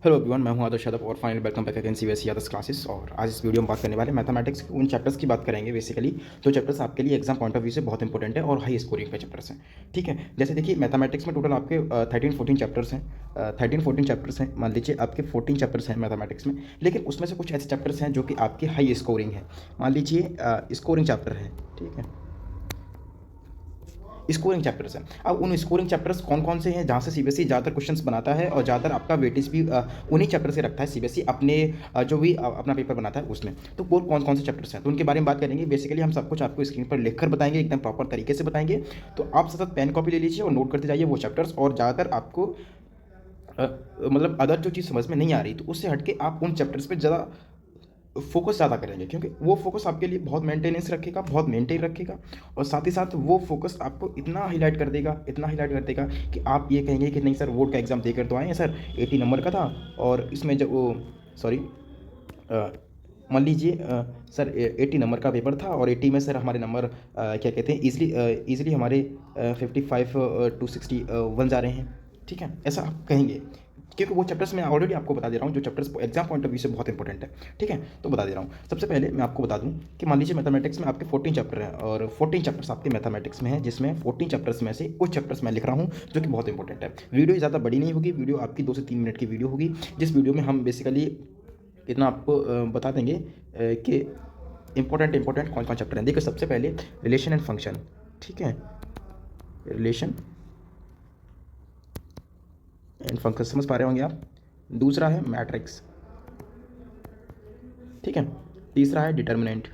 Hello everyone, मैं हूं आदर्श यादव और final welcome back again CBSE Yadav classes. और आज इस वीडियो में बात करने वाले मैथमेटिक्स के उन चैप्टर्स की बात करेंगे। बेसिकली जो चैप्टर्स आपके लिए एग्जाम पॉइंट ऑफ व्यू से बहुत इंपॉर्टेंट है और हाई स्कोरिंग पे चैप्टर्स हैं। ठीक है, जैसे देखिए मैथमेटिक्स में टोटल आपके 13-14 चैप्टर्स हैं। 13-14 चैप्टर्स हैं, मान लीजिए आपके 14 चैप्टर्स हैं मैथमेटिक्स में, लेकिन उसमें से कुछ ऐसे चैप्टर्स हैं जो कि आपके हाई स्कोरिंग है। मान लीजिए स्कोरिंग चैप्टर है, ठीक है, स्कोरिंग चैप्टर्स हैं। अब उन स्कोरिंग चैप्टर्स कौन कौन से हैं जहाँ से सीबीएसई ज़्यादातर क्वेश्चंस बनाता है और ज़्यादातर आपका वेटेज भी उन्हीं चैप्टर से रखता है सीबीएसई अपने जो भी अपना पेपर बनाता है उसमें। तो वो कौन कौन से चैप्टर्स हैं तो उनके बारे में बात करेंगे। बेसिकली हम सब कुछ आपको स्क्रीन पर लिखकर बताएंगे, एकदम प्रॉपर तरीके से बताएंगे। तो आप सतत पेन कॉपी ले लीजिए और नोट करते जाइए वो चैप्टर्स। और ज़्यादातर आपको मतलब अदर जो चीज़ समझ में नहीं आ रही तो उससे हट के आप उन चैप्टर्स पर ज़्यादा फोकस ज़्यादा करेंगे, क्योंकि वो फोकस आपके लिए बहुत मेंटेनेंस रखेगा, बहुत मेंटेन रखेगा। और साथ ही साथ वो फोकस आपको इतना हाईलाइट कर देगा, इतना हाईलाइट कर देगा कि आप ये कहेंगे कि नहीं सर, बोर्ड का एग्ज़ाम देकर तो आए हैं सर, 80 नंबर का था और इसमें जब वो सॉरी मान लीजिए सर 80 नंबर का पेपर था और 80 में सर हमारे नंबर क्या कहते हैं ईजिली हमारे 55 to 61 जा रहे हैं। ठीक है, ऐसा आप कहेंगे, क्योंकि वो चैप्टर्स मैं ऑलरेडी आपको बता दे रहा हूँ जो chapters exam point of view से बहुत इंपॉर्टेंट है। ठीक है, तो बता दे रहा हूँ। सबसे पहले मैं आपको बता दूँ कि मान लीजिए मैथमेटिक्स में आपके 14 चैप्टर हैं और 14 चैप्टर्स आपके मैथमेटिक्स में हैं, जिसमें 14 चैप्टर्स में से कुछ चैप्टर्स मैं लिख रहा हूँ जो कि बहुत इंपॉर्टेंट है। वीडियो ज़्यादा बड़ी नहीं होगी, वीडियो आपकी 2 से 3 मिनट की वीडियो होगी, जिस वीडियो में हम बेसिकली इतना आपको बता देंगे कि इंपॉर्टेंट कौन कौन चैप्टर हैं। देखिए, सबसे पहले रिलेशन एंड फंक्शन, ठीक है, रिलेशन एंड फंक्शन समझ पा रहे होंगे आप। दूसरा है मैट्रिक्स, ठीक है। तीसरा है डिटर्मिनेंट,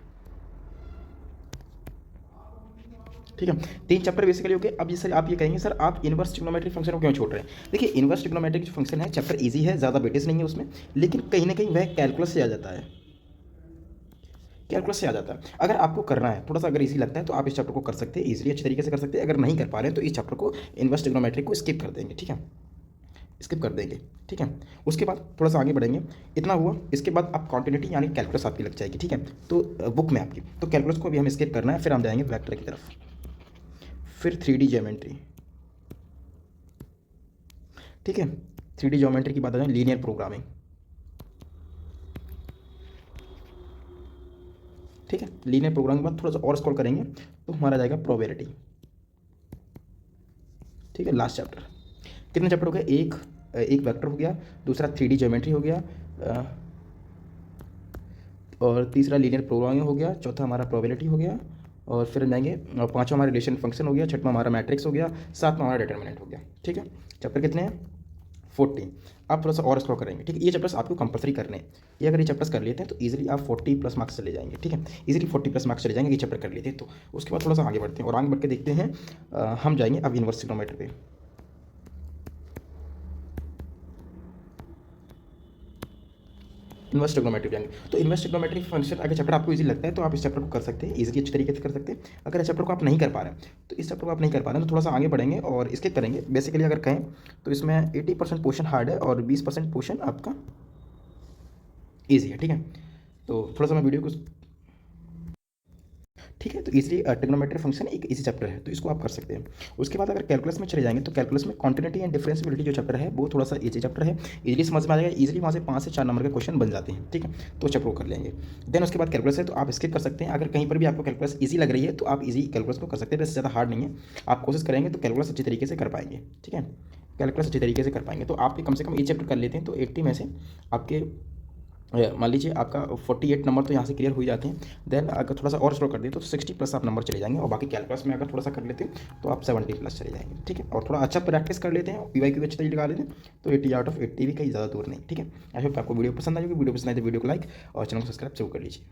ठीक है। 3 चैप्टर बेसिकली हो गए। अब जैसे आप ये कहेंगे सर आप इनवर्स ट्रिग्नोमेट्रिक फंक्शन को क्यों छोड़ रहे हैं। देखिए, इनवर्स ट्रिग्नोमेट्रिक जो फंक्शन है चैप्टर इजी है, ज़्यादा वेटेज नहीं है उसमें, लेकिन कहीं ना कहीं वह कैलकुलस से आ जाता है, कैलकुलस से आ जाता है। अगर आपको करना है थोड़ा सा, अगर इजी लगता है तो आप इस चैप्टर को कर सकते हैं, इजीली अच्छी तरीके से कर सकते हैं। अगर नहीं कर पा रहे हैं तो इस चैप्टर को, इनवर्स ट्रिग्नोमेट्रिक को स्किप कर देंगे, ठीक है, स्किप कर देंगे, ठीक है। उसके बाद थोड़ा सा आगे बढ़ेंगे। इतना हुआ, इसके बाद आप कॉन्टिन्यूटी यानी कैलकुलस आपकी लग जाएगी, ठीक है। तो बुक में आपकी, तो कैलकुलस को भी हमें स्किप करना है, फिर हम जाएंगे वेक्टर की तरफ, फिर 3D ज्योमेट्री, ठीक है। 3D ज्योमेट्री की बात आ जाए, लीनियर प्रोग्रामिंग, ठीक है। लीनियर प्रोग्रामिंग के बाद थोड़ा सा और स्क्रॉल करेंगे तो हमारा जाएगा प्रोबेबिलिटी, ठीक है, लास्ट चैप्टर। कितने चैप्टर हो गए, एक वेक्टर हो गया, दूसरा 3D ज्योमेट्री हो गया, और तीसरा लीनियर प्रोग्रामिंग हो गया, चौथा हमारा प्रोबेबिलिटी हो गया, और फिर जाएंगे पांचवा हमारा रिलेशन फंक्शन हो गया, छठवां हमारा मैट्रिक्स हो गया, सातवां हमारा डिटर्मिनेंट हो गया, ठीक है। चैप्टर कितने हैं, 14। आप थोड़ा सा और स्क्रॉल करेंगे, ठीक है। ये चैप्टर्स आपको कंपलसरी करने हैं। ये अगर ये चैप्टर्स कर लेते हैं तो इजीली आप 40+ मार्क्स चले जाएंगे, ठीक है, इजीली 40+ मार्क्स चले जाएंगे ये चैप्टर कर लेते हैं तो। उसके बाद थोड़ा सा आगे बढ़ते हैं और आगे बढ़ के देखते हैं हम जाएंगे अब इनवर्स ट्रिग्नोमेट्री पे। इन्वर्स ट्रिग्नोमेट्री जाएंगे तो इन्वर्स ट्रिग्नोमेट्री फंक्शन अगर चैप्टर आपको इजी लगता है तो आप इस चैप्टर को कर सकते हैं, इजीली अच्छी तरीके से कर सकते हैं। अगर इस चैप्टर को आप नहीं कर पा रहे हैं तो इस चैप्टर को आप नहीं कर पा रहे हैं तो थोड़ा सा आगे बढ़ेंगे और स्किप करेंगे। बेसिकली अगर कहें तो इसमें 80% पोर्शन हार्ड है और 20% पोर्शन आपका ईजी है, ठीक है। तो थोड़ा सा मैं वीडियो को, ठीक है, तो इजीली ट्रिग्नोमेट्री फंक्शन एक इजी चैप्टर है तो इसको आप कर सकते हैं। उसके बाद अगर कैलकुलस में चले जाएंगे तो कैलकुलस में कॉन्टिन्यूटी एंड डिफरेंशियबिलिटी जो चैप्टर है वो थोड़ा सा इजी चैप्टर है, इजीली समझ में आ जाएगा, इजीली वहाँ से 5 से 4 नंबर के क्वेश्चन बन जाते हैं, ठीक है। तो चैप्टर को कर लेंगे। देन उसके बाद कैलकुलस है तो आप स्किप कर सकते हैं। अगर कहीं पर भी आपको कैलकुलस ईजी लग रही है तो आप इजी कैलकुलस को कर सकते हैं, वैसे ज़्यादा हार्ड नहीं है। आप कोशिश करेंगे तो कैलकुलस अच्छी तरीके से कर पाएंगे, ठीक है, कैलकुलस अच्छी तरीके से कर पाएंगे। तो आप भी कम से कम ये चैप्टर कर लेते हैं तो 80 में से आपके मान लीजिए आपका 48 नंबर तो यहाँ से क्लियर हो ही जाते हैं। देन अगर थोड़ा सा और स्लो कर दें तो 60+ आप नंबर चले जाएंगे और बाकी कैलकुलस में अगर थोड़ा सा कर लेते हैं तो आप 70+ चले जाएंगे, ठीक है। और थोड़ा अच्छा प्रैक्टिस कर लेते हैं, PYQ अच्छी तरीके लगा लेते हैं तो 80/80 भी कहीं ज़्यादा दूर नहीं, ठीक है। आई होप आपको वीडियो पसंद आएगी। वीडियो पसंद आए तो वीडियो को लाइक और चैनल को सब्सक्राइब जरूर कर लीजिए।